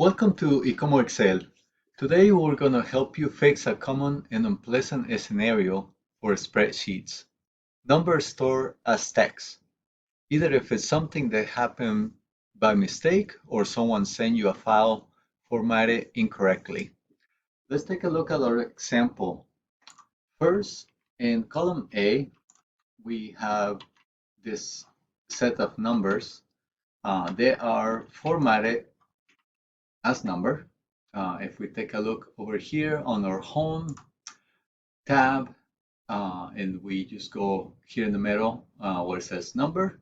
Welcome to Ecomo Excel. Today we're going to help you fix a common and unpleasant scenario for spreadsheets. Numbers stored as text, either if it's something that happened by mistake or someone sent you a file formatted incorrectly. Let's take a look at our example. First, in column A, we have this set of numbers. They are formatted as number. If we take a look over here on our home tab, and we just go here in the middle where it says number,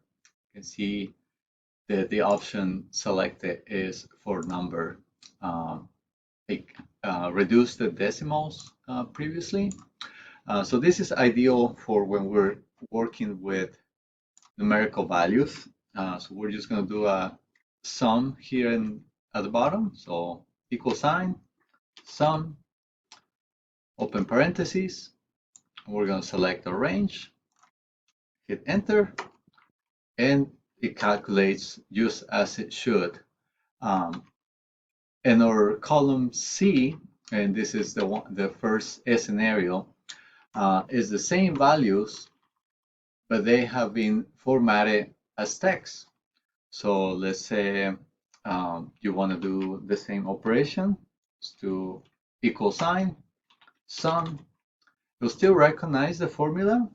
you can see that the option selected is for number. It reduced the decimals previously. So this is ideal for when we're working with numerical values. So we're just going to do a sum here at the bottom. So equal sign, sum, open parentheses. We're going to select a range, hit enter, and it calculates just as it should. In our column C, and this is the first scenario, is the same values, but they have been formatted as text. So let's say you want to do the same operation to equal sign, sum. You'll still recognize the formula,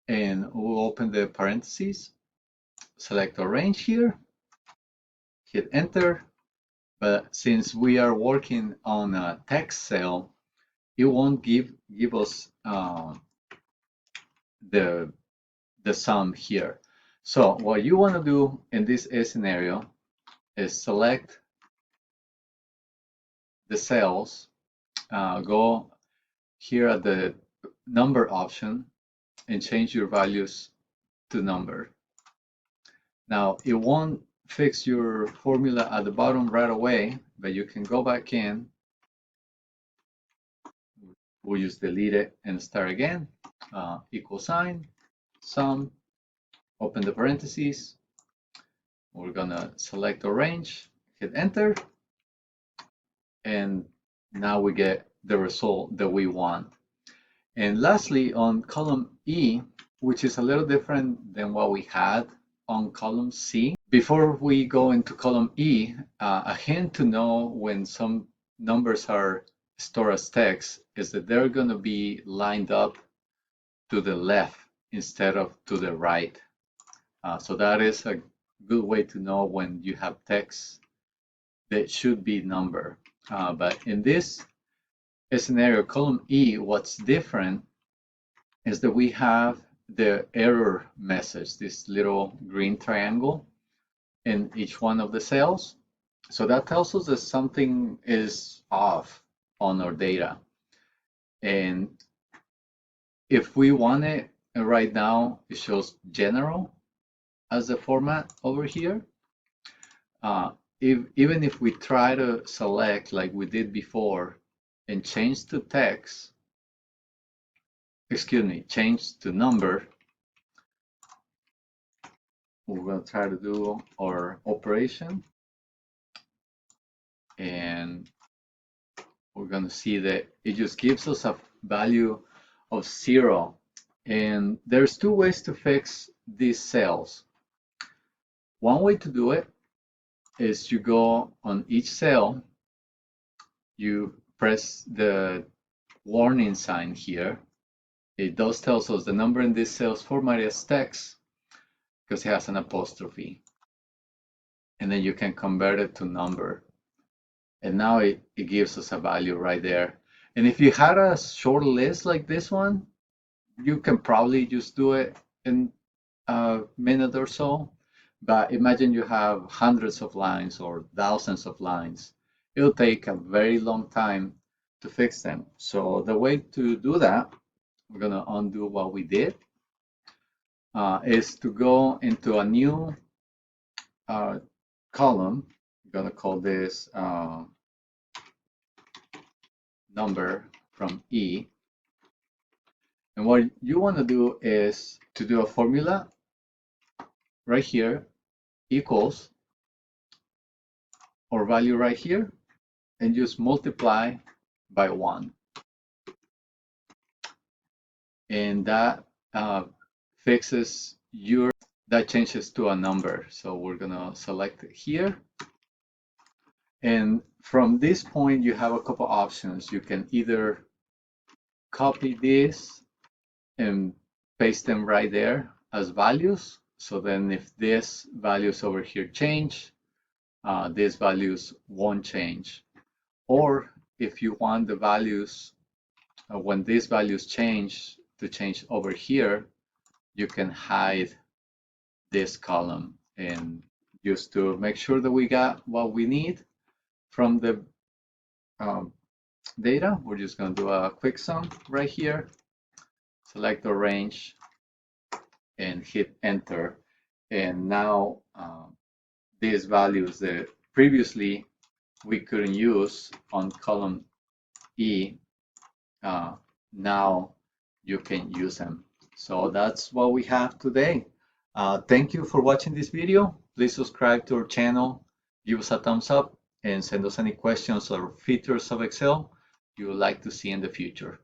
and we'll open the parentheses, select our range here, hit enter. But since we are working on a text cell, it won't give us the sum here. So what you want to do in this scenario is select the cells, go here at the number option, and change your values to number. Now it won't fix your formula at the bottom right away, but you can go back in. We'll just delete it and start again. Equal sign, sum, open the parentheses. We're gonna select a range, hit enter, and now we get the result that we want. And lastly, on column E, which is a little different than what we had on column C. Before we go into column E, a hint to know when some numbers are stored as text is that they're going to be lined up to the left instead of to the right. So that is a good way to know when you have text that should be number. But in this scenario, column E, what's different is that we have the error message, this little green triangle in each one of the cells. So that tells us that something is off on our data. And if we want it right now, it shows general as the format over here. Even if we try to select like we did before and change to text, change to number, we're going to try to do our operation, and we're going to see that it just gives us a value of 0. And there's two ways to fix these cells. One way to do it is you go on each cell, you press the warning sign here. It does tells us the number in this cell is formatted as text because it has an apostrophe. And then you can convert it to number. And now it gives us a value right there. And if you had a short list like this one, you can probably just do it in a minute or so. But imagine you have hundreds of lines or thousands of lines. It'll take a very long time to fix them. So the way to do that, we're going to undo what we did, is to go into a new column. I'm going to call this number from E. And what you want to do is to do a formula right here, equals our value right here and just multiply by 1. And that fixes that changes to a number. So we're gonna select it here. And from this point, you have a couple options. You can either copy this and paste them right there as values. So then if these values over here change, these values won't change. Or if you want the values, when these values change, to change over here, you can hide this column. And just to make sure that we got what we need from the data, we're just going to do a quick sum right here, select the range, and hit enter. And now these values that previously we couldn't use on column E, now you can use them. So that's what we have today. Thank you for watching this video. Please subscribe to our channel, give us a thumbs up, and send us any questions or features of Excel you would like to see in the future.